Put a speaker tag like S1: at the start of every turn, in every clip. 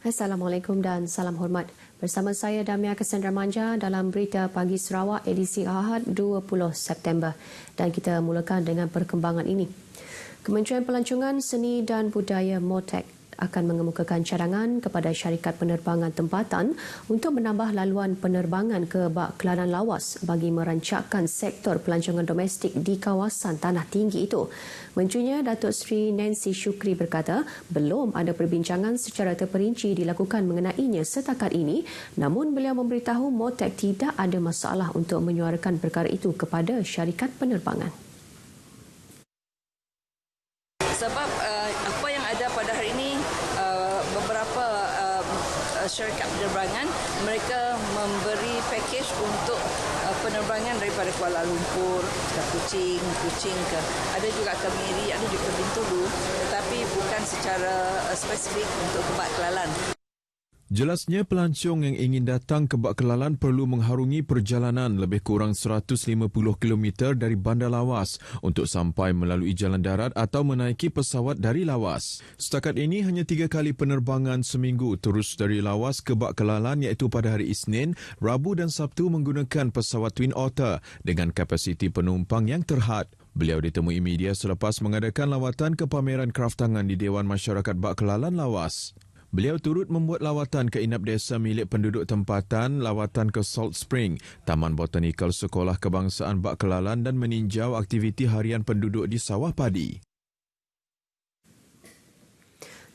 S1: Assalamualaikum dan salam hormat. Bersama saya Damia Cassandra Manja dalam Berita Pagi Sarawak edisi Ahad 20 September. Dan kita mulakan dengan perkembangan ini. Kementerian Pelancongan Seni dan Budaya MOTEC akan mengemukakan cadangan kepada syarikat penerbangan tempatan untuk menambah laluan penerbangan ke Bak Kelantan lawas bagi merancakkan sektor pelancongan domestik di kawasan tanah tinggi itu. Menterinya Datuk Seri Nancy Shukri berkata belum ada perbincangan secara terperinci dilakukan mengenainya setakat ini, namun beliau memberitahu MOTEC tidak ada masalah untuk menyuarakan perkara itu kepada syarikat penerbangan.
S2: Sebab apa yang ada pada hari ini, beberapa syarikat penerbangan mereka memberi pakej untuk penerbangan daripada Kuala Lumpur ke Kuching ke ada juga ke Miri, ada juga ke Bintulu, tetapi bukan secara spesifik untuk ke Bak Kelalan.
S3: Jelasnya pelancong yang ingin datang ke Bak Kelalan perlu mengharungi perjalanan lebih kurang 150 km dari Bandar Lawas untuk sampai melalui jalan darat atau menaiki pesawat dari Lawas. Setakat ini hanya 3 kali penerbangan seminggu terus dari Lawas ke Bak Kelalan iaitu pada hari Isnin, Rabu dan Sabtu menggunakan pesawat Twin Otter dengan kapasiti penumpang yang terhad. Beliau ditemui media selepas mengadakan lawatan ke pameran kraftangan di Dewan Masyarakat Bak Kelalan Lawas. Beliau turut membuat lawatan ke inap desa milik penduduk tempatan, lawatan ke Salt Spring, Taman Botanikal Sekolah Kebangsaan Bak Kelalan dan meninjau aktiviti harian penduduk di sawah padi.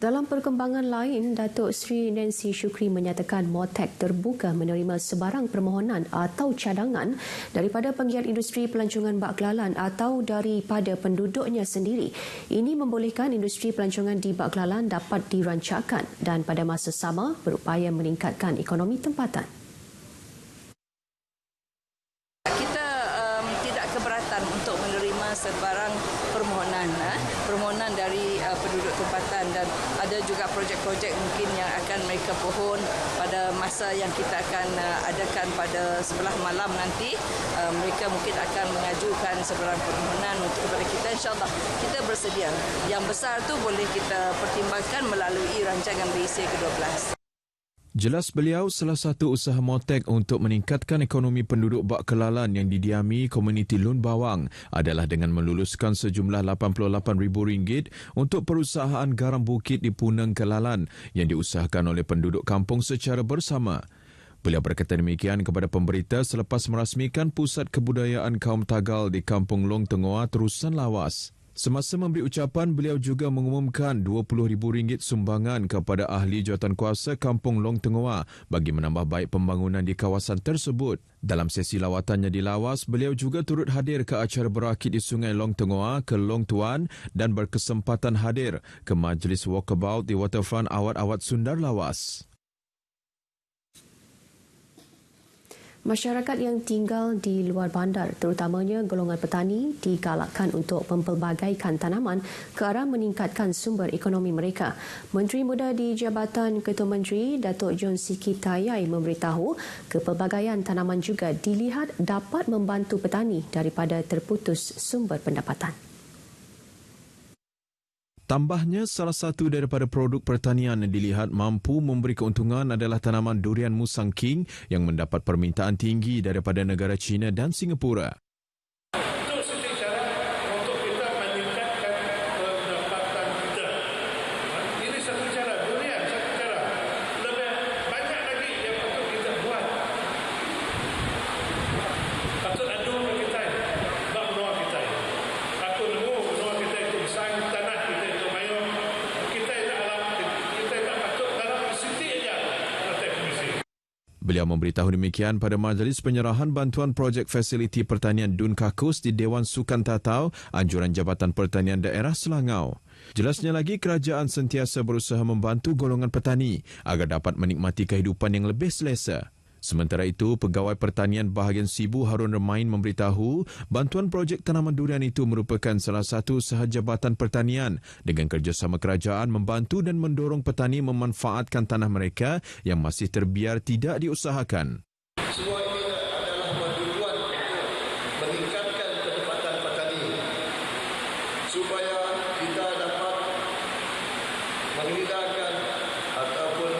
S1: Dalam perkembangan lain, Datuk Seri Nancy Shukri menyatakan MOTEC terbuka menerima sebarang permohonan atau cadangan daripada penggiat industri pelancongan Bak Kelalan atau daripada penduduknya sendiri. Ini membolehkan industri pelancongan di Bak Kelalan dapat dirancakkan dan pada masa sama berupaya meningkatkan ekonomi tempatan.
S2: Kita tidak keberatan untuk menerima sebarang permohonan dari penduduk tempatan, dan ada juga projek-projek mungkin yang akan mereka pohon pada masa yang kita akan adakan pada sebelah malam nanti. Mereka mungkin akan mengajukan sebarang permohonan untuk kepada kita. InsyaAllah kita bersedia. Yang besar tu boleh kita pertimbangkan melalui rancangan BC ke-12.
S3: Jelas beliau, salah satu usaha MOTEC untuk meningkatkan ekonomi penduduk Bak Kelalan yang didiami komuniti Lun Bawang adalah dengan meluluskan sejumlah RM88,000 untuk perusahaan garam bukit di Puneng Kelalan yang diusahakan oleh penduduk kampung secara bersama. Beliau berkata demikian kepada pemberita selepas merasmikan Pusat Kebudayaan Kaum Tagal di Kampung Long Tengoa, Terusan Lawas. Semasa memberi ucapan, beliau juga mengumumkan RM20,000 sumbangan kepada ahli jawatankuasa Kampung Long Tengoa bagi menambah baik pembangunan di kawasan tersebut. Dalam sesi lawatannya di Lawas, beliau juga turut hadir ke acara berakit di Sungai Long Tengoa ke Long Tuan dan berkesempatan hadir ke majlis walkabout di waterfront Awat-Awat Sundar Lawas.
S1: Masyarakat yang tinggal di luar bandar, terutamanya golongan petani, digalakkan untuk mempelbagaikan tanaman ke arah meningkatkan sumber ekonomi mereka. Menteri Muda di Jabatan Ketua Menteri, Datuk John Siki Tayai memberitahu kepelbagaian tanaman juga dilihat dapat membantu petani daripada terputus sumber pendapatan.
S3: Tambahnya, salah satu daripada produk pertanian yang dilihat mampu memberi keuntungan adalah tanaman durian Musang King yang mendapat permintaan tinggi daripada negara China dan Singapura. Beliau memberitahu demikian pada majlis penyerahan bantuan projek fasiliti pertanian Dun Kakus di Dewan Sukan Tatau, Anjuran Jabatan Pertanian Daerah Selangau. Jelasnya lagi, kerajaan sentiasa berusaha membantu golongan petani agar dapat menikmati kehidupan yang lebih selesa. Sementara itu, Pegawai Pertanian Bahagian Sibu Harun Remain memberitahu bantuan projek tanaman durian itu merupakan salah satu usaha Jabatan Pertanian dengan kerjasama kerajaan membantu dan mendorong petani memanfaatkan tanah mereka yang masih terbiar tidak diusahakan.
S4: Semua ini adalah bertujuan untuk meningkatkan pendapatan petani supaya kita dapat menghidangkan ataupun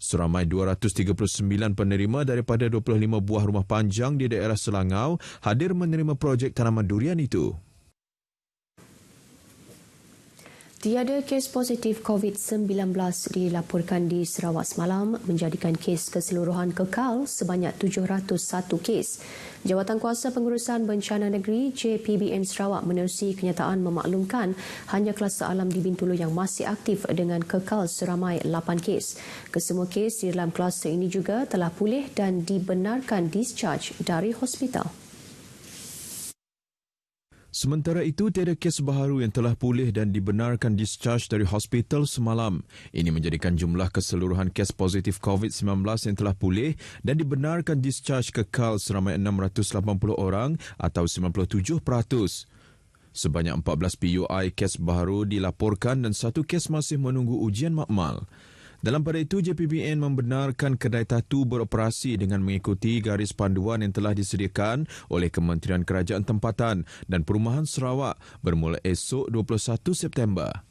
S3: Seramai 239 penerima daripada 25 buah rumah panjang di daerah Selangau hadir menerima projek tanaman durian itu.
S1: Tiada kes positif COVID-19 dilaporkan di Sarawak semalam, menjadikan kes keseluruhan kekal sebanyak 701 kes. Jawatankuasa Pengurusan Bencana Negeri JPBN Sarawak menerusi kenyataan memaklumkan hanya kluster alam di Bintulu yang masih aktif dengan kekal seramai 8 kes. Kesemua kes di dalam kluster ini juga telah pulih dan dibenarkan discharge dari hospital.
S3: Sementara itu, tiada kes baharu yang telah pulih dan dibenarkan discharge dari hospital semalam. Ini menjadikan jumlah keseluruhan kes positif COVID-19 yang telah pulih dan dibenarkan discharge kekal seramai 680 orang atau 97%. Sebanyak 14 PUI kes baharu dilaporkan dan satu kes masih menunggu ujian makmal. Dalam pada itu, JPBN membenarkan kedai tatu beroperasi dengan mengikuti garis panduan yang telah disediakan oleh Kementerian Kerajaan Tempatan dan Perumahan Sarawak bermula esok 21 September.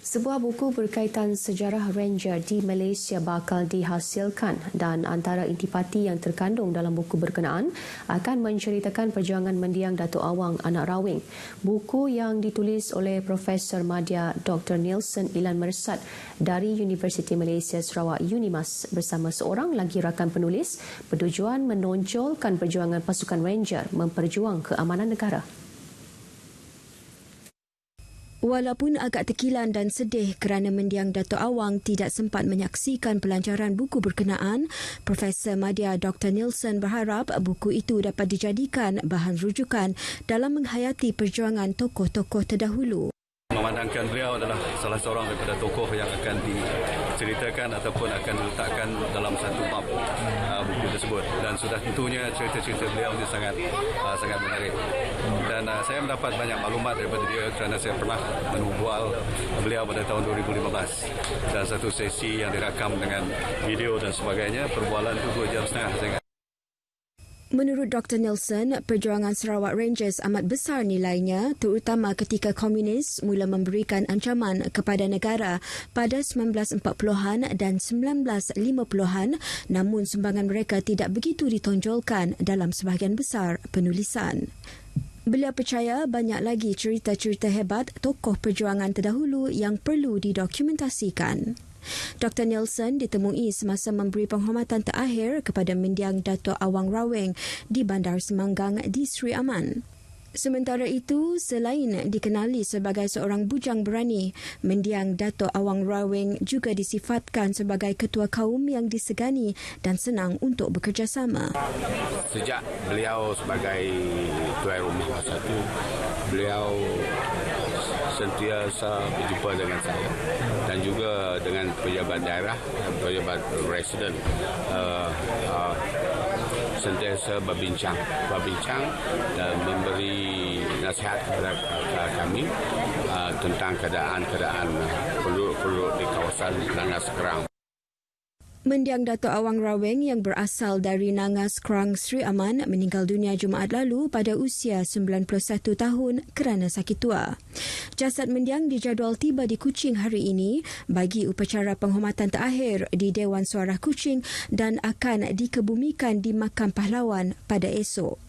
S1: Sebuah buku berkaitan sejarah Ranger di Malaysia bakal dihasilkan dan antara intipati yang terkandung dalam buku berkenaan akan menceritakan perjuangan mendiang Datuk Awang Anak Rawing. Buku yang ditulis oleh Profesor Madya Dr. Nielsen Ilan Mersat dari Universiti Malaysia Sarawak UNIMAS bersama seorang lagi rakan penulis bertujuan menonjolkan perjuangan pasukan Ranger memperjuang keamanan negara.
S5: Walaupun agak terkilan dan sedih kerana mendiang Datuk Awang tidak sempat menyaksikan pelancaran buku berkenaan, Profesor Madya Dr. Nielsen berharap buku itu dapat dijadikan bahan rujukan dalam menghayati perjuangan tokoh-tokoh terdahulu.
S6: Memandangkan beliau adalah salah seorang daripada tokoh yang akan diceritakan ataupun akan diletakkan dalam satu bab buku tersebut, dan sudah tentunya cerita-cerita beliau ini sangat menarik, dan saya mendapat banyak maklumat daripada dia kerana saya pernah menubal beliau pada tahun 2015 dan satu sesi yang dirakam dengan video dan sebagainya. Perbualan itu 2 jam setengah saya ingat.
S5: Menurut Dr. Nielsen, perjuangan Sarawak Rangers amat besar nilainya, terutama ketika komunis mula memberikan ancaman kepada negara pada 1940-an dan 1950-an, namun sumbangan mereka tidak begitu ditonjolkan dalam sebahagian besar penulisan. Beliau percaya banyak lagi cerita-cerita hebat tokoh perjuangan terdahulu yang perlu didokumentasikan. Dr. Nielsen ditemui semasa memberi penghormatan terakhir kepada mendiang Datuk Awang Rawing di Bandar Semanggang di Sri Aman. Sementara itu, selain dikenali sebagai seorang bujang berani, mendiang Datuk Awang Rawing juga disifatkan sebagai ketua kaum yang disegani dan senang untuk bekerjasama.
S7: Sejak beliau sebagai tuan rumah masa itu, beliau sentiasa berjumpa dengan saya dan juga dengan pejabat daerah, pejabat residen, sentiasa berbincang dan memberi nasihat kepada kami tentang keadaan penduduk di kawasan Nangas Kerang.
S5: Mendiang Datuk Awang Rawing yang berasal dari Nangas Kerang, Sri Aman meninggal dunia Jumaat lalu pada usia 91 tahun kerana sakit tua. Jasad mendiang dijadual tiba di Kuching hari ini bagi upacara penghormatan terakhir di Dewan Suara Kuching dan akan dikebumikan di Makam Pahlawan pada esok.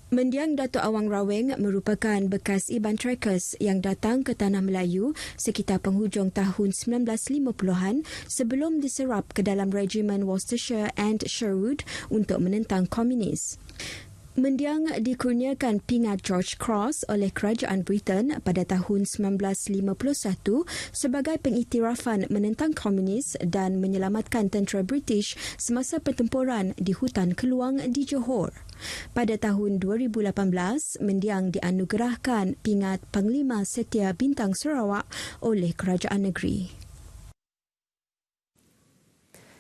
S5: Mendiang Datuk Awang Rawing merupakan bekas Iban Trackers yang datang ke Tanah Melayu sekitar penghujung tahun 1950-an sebelum diserap ke dalam Regimen Worcestershire and Sherwood untuk menentang komunis. Mendiang dikurniakan pingat George Cross oleh Kerajaan Britain pada tahun 1951 sebagai pengiktirafan menentang komunis dan menyelamatkan tentera British semasa pertempuran di hutan Keluang di Johor. Pada tahun 2018, mendiang dianugerahkan pingat Panglima Setia Bintang Sarawak oleh Kerajaan Negeri.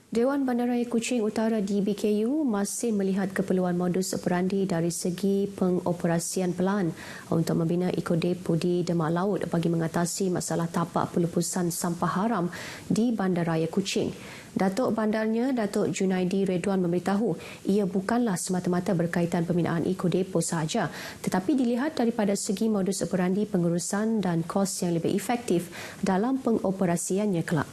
S1: Dewan Bandaraya Kuching Utara di BKU masih melihat keperluan modus operandi dari segi pengoperasian pelan untuk membina ekodepo di Demak Laut bagi mengatasi masalah tapak pelupusan sampah haram di Bandaraya Kuching. Datuk Bandarnya, Datuk Junaidi Redwan memberitahu ia bukanlah semata-mata berkaitan pembinaan ekodepo sahaja, tetapi dilihat daripada segi modus operandi pengurusan dan kos yang lebih efektif dalam pengoperasiannya kelak.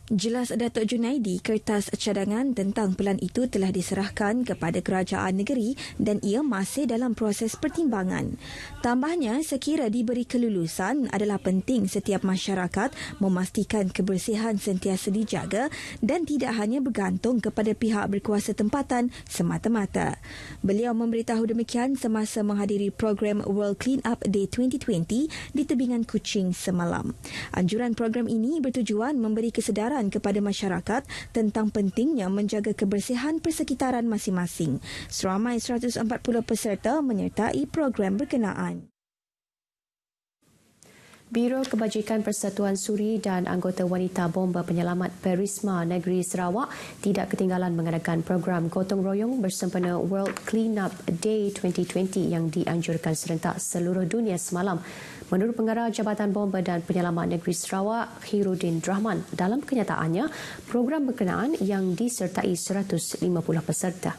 S5: Jelas Datuk Junaidi, kertas cadangan tentang pelan itu telah diserahkan kepada kerajaan negeri dan ia masih dalam proses pertimbangan. Tambahnya, sekira diberi kelulusan adalah penting setiap masyarakat memastikan kebersihan sentiasa dijaga dan tidak hanya bergantung kepada pihak berkuasa tempatan semata-mata. Beliau memberitahu demikian semasa menghadiri program World Clean Up Day 2020 di tebingan Kuching semalam. Anjuran program ini bertujuan memberi kesedaran kepada masyarakat tentang pentingnya menjaga kebersihan persekitaran masing-masing. Seramai 140 peserta menyertai program berkenaan.
S1: Biro Kebajikan Persatuan Suri dan anggota wanita bomba penyelamat Perisma Negeri Sarawak tidak ketinggalan mengadakan program gotong royong bersempena World Clean Up Day 2020 yang dianjurkan serentak seluruh dunia semalam. Menurut Pengarah Jabatan Bomba dan Penyelamat Negeri Sarawak, Khairuddin Rahman, dalam kenyataannya, program berkenaan yang disertai 150 peserta.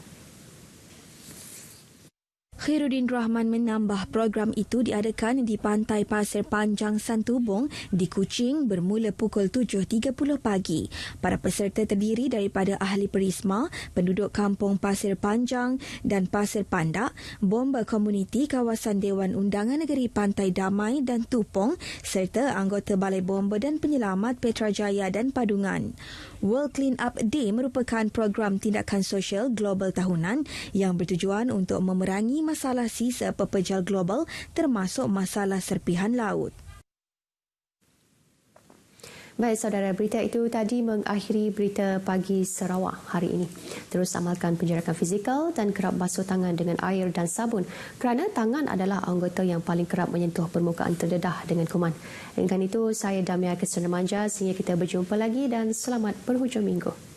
S5: Khairuddin Rahman menambah program itu diadakan di Pantai Pasir Panjang Santubong di Kuching bermula pukul 7.30 pagi. Para peserta terdiri daripada ahli Perisma, penduduk kampung Pasir Panjang dan Pasir Pandak, bomba komuniti kawasan Dewan Undangan Negeri Pantai Damai dan Tupong serta anggota Balai Bomba dan Penyelamat Petrajaya dan Padungan. World Clean Up Day merupakan program tindakan sosial global tahunan yang bertujuan untuk memerangi masalah sisa pepejal global termasuk masalah serpihan laut.
S1: Baik saudara, berita itu tadi mengakhiri berita pagi Sarawak hari ini. Terus amalkan penjarakan fizikal dan kerap basuh tangan dengan air dan sabun kerana tangan adalah anggota yang paling kerap menyentuh permukaan terdedah dengan kuman. Dengan itu, saya Damia Kesana Manja, sehingga kita berjumpa lagi dan selamat berhujung minggu.